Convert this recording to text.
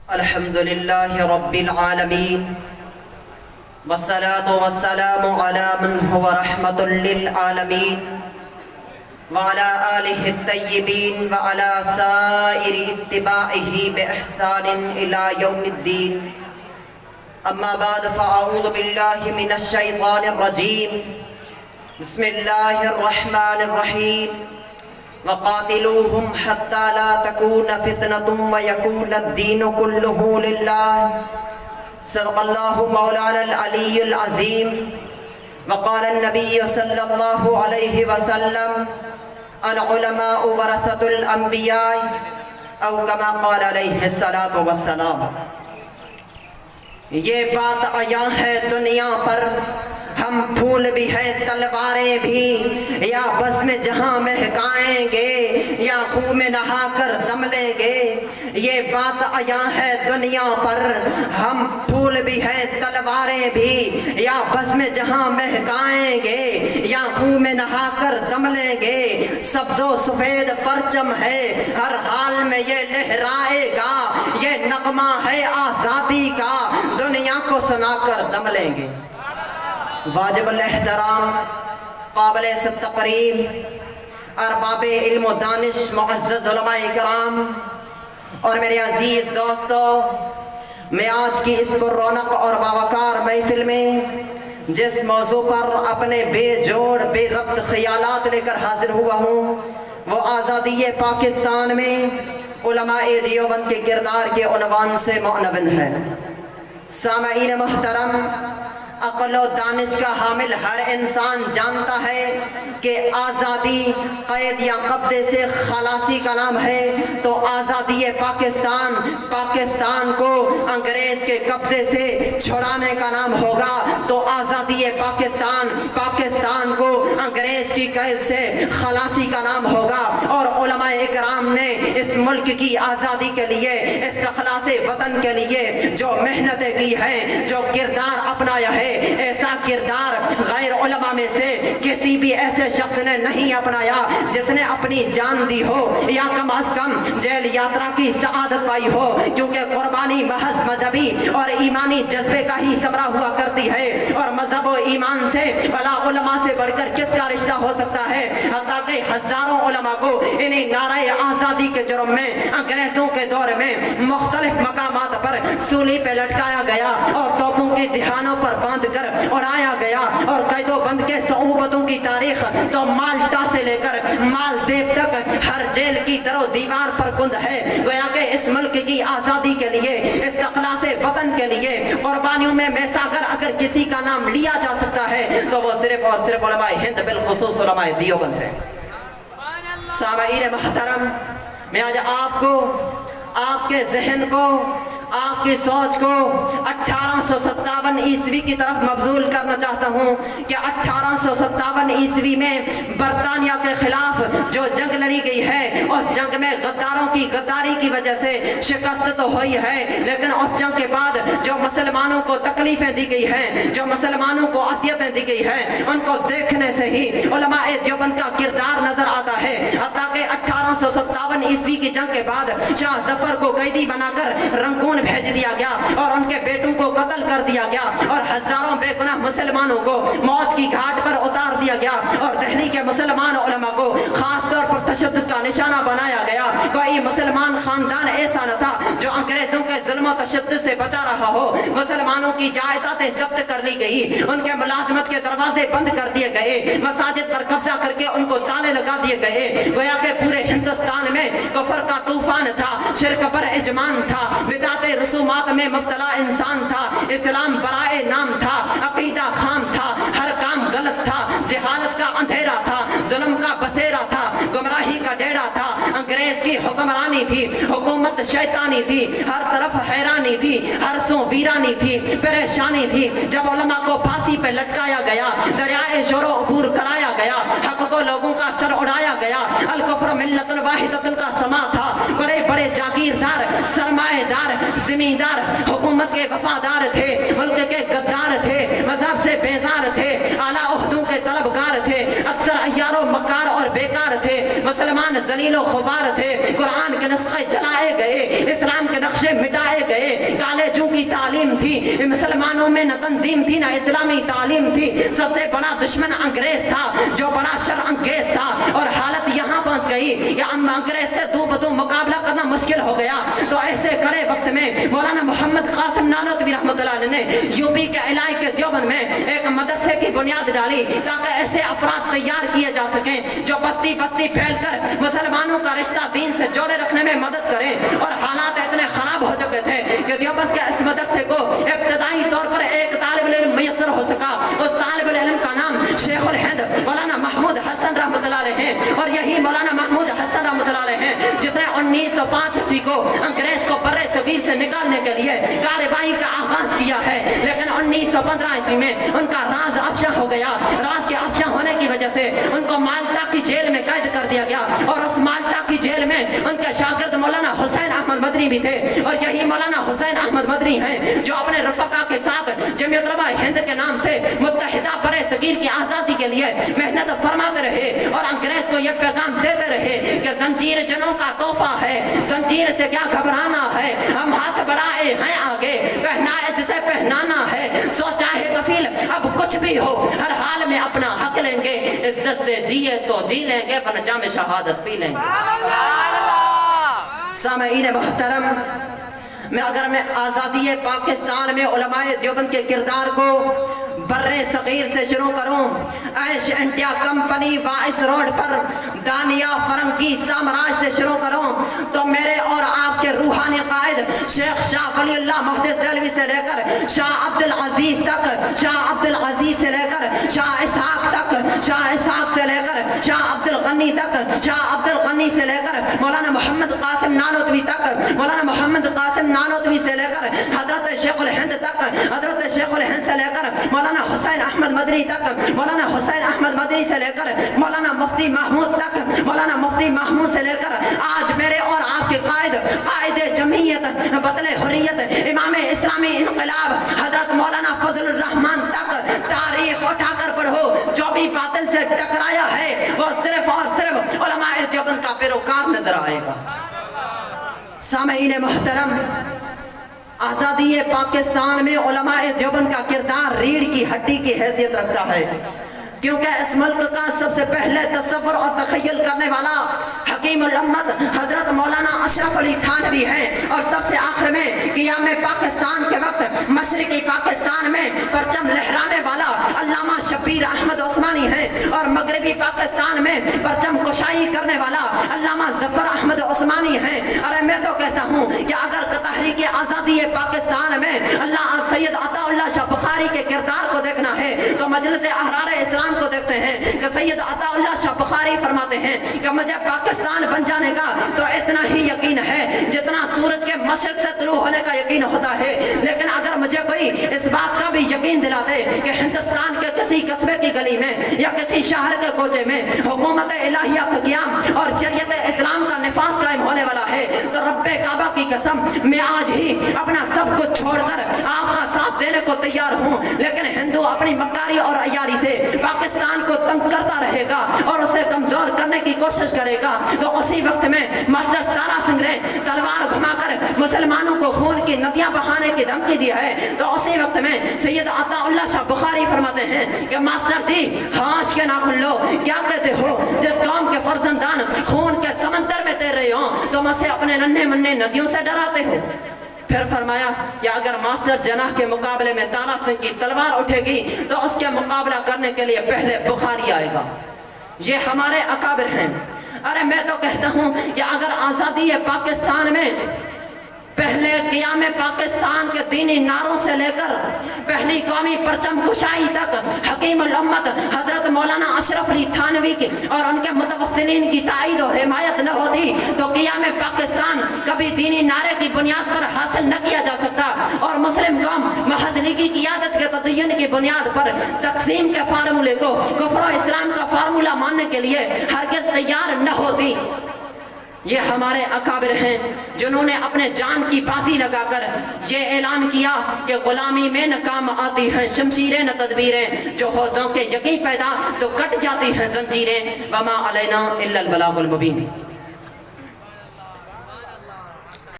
الحمد لله رب العالمين والصلاة والسلام على من هو رحمة للعالمين وعلى آله الطيبين وعلى سائر اتباعه بإحسان إلى يوم الدين. أما بعد فأعوذ بالله من الشيطان الرجيم. بسم الله الرحمن الرحيم. وقاتلوهم حتى لا تكون فتنة ويكون الدين كله لله. صدق الله مولانا العلي العظيم. وقال النبي صلى الله عليه وسلم العلماء ورثة الأنبياء او كما قال علیہ الصلاۃ والسلام. یہ بات عیاں ہے دنیا پر، ہم پھول بھی ہیں تلواریں بھی، یا بس میں جہاں مہکائیں گے یا خون میں نہا کر دم لیں گے. یہ بات عیاں ہے دنیا پر، ہم پھول بھی ہیں تلواریں بھی، یا بس میں جہاں مہکائیں گے یا خون میں نہا کر دم لیں گے. سبز و سفید پرچم ہے ہر حال میں یہ لہرائے گا، یہ نغمہ ہے آزادی کا، دنیا کو سنا کر دم لیں گے. واجب الاحترام قابل تقریم ارباب علم و دانش معزز علماء کرام اور میرے عزیز دوستو، میں آج کی اس پر رونق اور باوقار محفل میں جس موضوع پر اپنے بے جوڑ بے ربط خیالات لے کر حاضر ہوا ہوں وہ آزادی پاکستان میں علماء دیوبند کے کردار کے عنوان سے معنون ہے. سامعین محترم، عقل و دانش کا حامل ہر انسان جانتا ہے کہ آزادی قید یا قبضے سے خلاصی کا نام ہے. تو آزادی پاکستان، پاکستان کو انگریز کے قبضے سے چھڑانے کا نام ہوگا. تو آزادی پاکستان، پاکستان کو انگریز کی قید سے خلاصی کا نام ہوگا. اور علماء اکرام نے اس ملک کی آزادی کے لیے، استخلاص وطن کے لیے جو محنتیں کی ہیں، جو کردار اپنایا ہے، ایسا کردار غیر علماء میں سے کسی بھی ایسے شخص نے نہیں اپنایا جس نے اپنی جان دی ہو یا کم از کم جیل یاترا کی سعادت پائی ہو. کیونکہ قربانی محض مذہبی اور ایمانی جذبے کا ہی ثمرہ ہوا کرتی ہے، اور مذہب و ایمان سے بلا علماء سے بڑھ کر کس کا رشتہ ہو سکتا ہے. حتیٰ کہ ہزاروں علماء کو انہی نعرہ آزادی کے جرم میں انگریزوں کے دور میں مختلف مقامات پر سولی پہ لٹکایا گیا اور توپوں کے دہانوں پر باندھ کر اڑایا گیا. اور قید و بند کے صعوبتوں کی تاریخ تو مالٹا سے لے کر مالدیپ تک ہر جیل کی در و دیوار پر کند ہے. گویا کہ اس ملک کی آزادی کے لیے، استخلاص وطن کے لیے قربانیوں میں میساگر اگر کسی کا نام لیا جا سکتا ہے تو وہ صرف اور صرف علماء ہند، بالخصوص علماء دیوبند ہے. سامعین محترم، میں آج آپ کو، آپ کے ذہن کو، آپ کی سوچ کو 1857 عیسوی کی طرف مبذول کرنا چاہتا ہوں کہ 1857 عیسوی میں برطانیہ کے خلاف جو جنگ لڑی گئی ہے، اس جنگ میں غداروں کی غداری کی وجہ سے شکست تو ہوئی ہے، لیکن اس جنگ کے بعد جو مسلمانوں کو تکلیفیں دی گئی ہیں، جو مسلمانوں کو اذیتیں دی گئی ہیں، ان کو دیکھنے سے ہی علماء دیوبند کا کردار نظر آتا ہے. حتیٰ کہ 1857 عیسوی کی جنگ کے بعد شاہ ظفر کو قیدی بنا کر رنگون بھیج دیا گیا اور ان کے بیٹوں کو قتل کر دیا گیا اور ہزاروں بے گناہ مسلمانوں کو موت کی گھاٹ پر اتار دیا گیا اور دہلی کے مسلمان علماء کو خاص طور پر تشدد کا نشانہ بنایا گیا. کوئی مسلمان خاندان ایسا نہ تھا جو انگریزوں کے ظلم و تشدد سے بچا رہا ہو. مسلمانوں کی جائیدادیں ضبط کر لی گئی، ان کے ملازمت کے دروازے بند کر دیے گئے، مساجد پر قبضہ کر کے ان کو تالے لگا دیے گئے. گویا کہ پورے ہندوستان میں کفر کا طوفان تھا، شرک پر اجمان تھا، بدعت رسومات میں مبتلا انسان تھا، اسلام برائے نام تھا، عقیدہ خام تھا، ہر کام غلط تھا، جہالت کا اندھیرا تھا، ظلم کا بسیرا تھا، گمراہی کا ڈیڑا تھا. انگریز کی حکمرانی تھی، حکومت شیطانی تھی، ہر طرف حیرانی تھی، ہر سو ویرانی تھی، پریشانی تھی. جب علماء کو پھانسی پہ لٹکایا گیا، دریائے شور و عبور کرایا گیا، حق کو لوگوں کا سر اڑایا گیا، الکفر ملت واحدۃ کا سما تھا. بڑے بڑے جاگیردار، سرمایہ دار، زمیندار حکومت کے وفادار تھے، ملک کے غدار تھے، مذہب سے بیزار تھے، اعلیٰ عہدوں کے طلبگار تھے، اکثر عیار و مکار اور بیکار تھے. مسلمان ذلیل و خوار تھے، قرآن کے نسخے جلائے گئے، اسلام کے نقشے مٹائے گئے، کالجوں کی تعلیم تھی، مسلمانوں میں نہ تنظیم تھی نہ اسلامی تعلیم تھی، سب سے بڑا دشمن انگریز تھا جو بڑا شر انگیز تھا، اور حالت یہاں پہنچ گئی کہ انگریز سے دو بدو مقابلہ کرنا مشکل ہو گیا۔ تو ایسے کڑے وقت میں مولانا محمد قاسم نانوتوی رحمۃ اللہ علیہ نے یوپی کے علاقے دیوبند میں ایک مدرسے کی بنیاد ڈالی تاکہ ایسے افراد تیار کیے جا سکیں جو بستی بستی پھیل کر مسلمانوں کا رشتہ دین سے جوڑے رکھنے میں مدد کریں۔ اور حالات اتنے خراب ہو چکے تھے کہ دیوبند کے اس مدرسے کو ابتدائی طور پر ایک طالب علم میسر ہو سکا، اس طالب علم کا نام شیخ الہند مولانا محمود حسن رحمۃ اللہ علیہ ہیں، اور یہی مولانا محمود حسن رحمۃ اللہ علیہ ہیں جس نے 1905 کو انگریز کو برے صغیر سے نکالنے کے لیے کارروائی کا آغاز کیا ہے، لیکن 1915 میں ان کا راز افشا ہو گیا۔ راز کے افشا ہونے کی وجہ سے ان کو مالٹا کی جیل میں قید کر دیا گیا، اور اس مالٹا کی جیل میں ان کے شاگرد مولانا حسین احمد مدنی بھی تھے، اور یہی مولانا حسین احمد مدنی ہیں جو اپنے رفقا کے ساتھ جمعیت علماء ہند کے نام سے متحدہ برے صغیر کی آزادی کے لیے محنت فرماتے رہے، اور انگریز کو یہ پیغام دیتے رہے کہ زنجیر جنوں کا تحفہ ہے، زنجیر سے کیا گھبرانا ہے، ہم ہاتھ بڑھائے ہیں آگے، پہنائے جسے پہنانا ہے، سو چاہے کفیل اب کچھ بھی ہو، ہر حال میں اپنا حق لیں گے، عزت سے جیے تو جی لیں گے ورنہ جام شہادت پی لیں گے۔ سامعین محترم، اگر میں آزادی پاکستان میں علماء دیوبند کے کردار کو برے صغیر سے شروع کروں، ایش انڈیا کمپنی وائس روڈ پر دانیہ فرنگی سامراج سے شروع کروں، تو میرے اور آپ کے روحانی قائد شیخ شاہ ولی اللہ محدث دہلوی سے لے کر شاہ عبد العزیز تک، شاہ عبد العزیز سے لے کر شاہ اسحاق تک، شاہ اسحاق سے لے کر شاہ عبد الغنی تک، شاہ عبد الغنی سے لے کر مولانا محمد قاسم نانوتوی تک، مولانا محمد قاسم نانوتوی سے لے کر حضرت شیخ الہند تک، حضرت شیخ الہند سے لے کر مولانا حسین احمد مدنی تک، مولانا حسین احمد مدنی سے لے کر مولانا مفتی محمود تک، مولانا مفتی محمود سے لے کر آج میرے اور آپ کے قائد جمعیت بطل حریت امام اسلامی انقلاب حضرت مولانا فضل الرحمن تک، تاریخ اٹھا کر پڑھو، جو بھی باطل سے ٹکرایا ہے وہ صرف اور صرف علماء دیوبند کا پیروکار نظر آئے گا۔ سامعین محترم، آزادی پاکستان میں علماء دیوبند کا کردار ریڑھ کی ہڈی کی حیثیت رکھتا ہے، کیونکہ اس ملک کا سب سے پہلے تصور اور تخیل کرنے والا حکیم الامت حضرت مولانا اشرف علی تھانوی ہیں، اور سب سے آخر میں قیام پاکستان کے وقت مشرقی پاکستان میں پرچم لہرانے والا علامہ شبیر احمد عثمانی ہیں، اور مغربی پاکستان میں پرچم کشائی کرنے والا علامہ ظفر احمد عثمانی ہیں۔ اور میں تو کہتا ہوں کہ اگر تحریک آزادی پاکستان میں اللہ سید عطا اللہ شاہ بخاری کے کردار کو دیکھنا ہے تو مجلس احرار اسلام کو دیکھتے ہیں کہ سید عطا اللہ شاہ بخاری فرماتے ہیں کہ مجھے پاکستان بن جانے کا تو اتنا ہی یقین ہے جتنا سورج کے مشرق سے طلوع ہونے کا یقین ہوتا ہے، لیکن اگر مجھے کوئی اس بات کا بھی یقین دلا دے کہ ہندوستان کے کسی قصبے کی گلی میں یا کسی شہر کے کوچے میں حکومت الہیہ کا قیام اور شریعت اسلام کا نفاذ قائم ہونے والا ہے، تو رب کعبہ کی قسم میں آج ہی اپنا سب کچھ چھوڑ کر آپ کا ساتھ دینے کو تیار ہوں۔ لیکن ہندو اپنی مکاری اور عیاری سے پاکستان کو تنگ کرتا رہے گا اور اسے کمزور کرنے کی کوشش کرے گا، تو اسی وقت میں ماسٹر تارا سنگھ نے تلوار گھما کر مسلمانوں کو خون کی ندیاں بہانے کی دھمکی دی ہے، تو اسی وقت میں سید عطا اللہ شاہ بخاری فرماتے ہیں کہ ماسٹر جی ہاش کے ناخن لو، کیا کہتے ہو؟ جس قوم کے فرزندان خون کے سمندر میں تیر رہے ہوں تم اسے اپنے ننھے منھے ندیوں سے ڈراتے ہو۔ پھر فرمایا کہ اگر ماسٹر جناح کے مقابلے میں تارا سنگھ کی تلوار اٹھے گی تو اس کے مقابلہ کرنے کے لیے پہلے بخاری آئے گا۔ یہ ہمارے اکابر ہیں۔ ارے میں تو کہتا ہوں کہ اگر آزادی پاکستان میں پہلے قیام پاکستان کے دینی نعروں سے لے کر پہلی قومی پرچم کشائی تک حکیم الامت حضرت مولانا اشرف علی تھانوی کی اور ان کے متوسلین کی تائید اور حمایت نہ ہوتی تو قیام پاکستان کبھی دینی نعرے کی بنیاد پر حاصل نہ کیا جا سکتا، اور مسلم قوم محض لیگی قیادت کے تدین کی بنیاد پر تقسیم کے فارمولے کو کفر و اسلام کا فارمولہ ماننے کے لیے ہرگز تیار نہ ہوتی۔ یہ ہمارے اکابر ہیں جنہوں نے اپنے جان کی بازی لگا کر یہ اعلان کیا کہ غلامی میں نہ کام آتی ہیں شمشیریں نہ تدبیریں، جو حوضوں کے یقین پیدا تو کٹ جاتی ہیں زنجیریں، وما علینا الا البلاغ المبین۔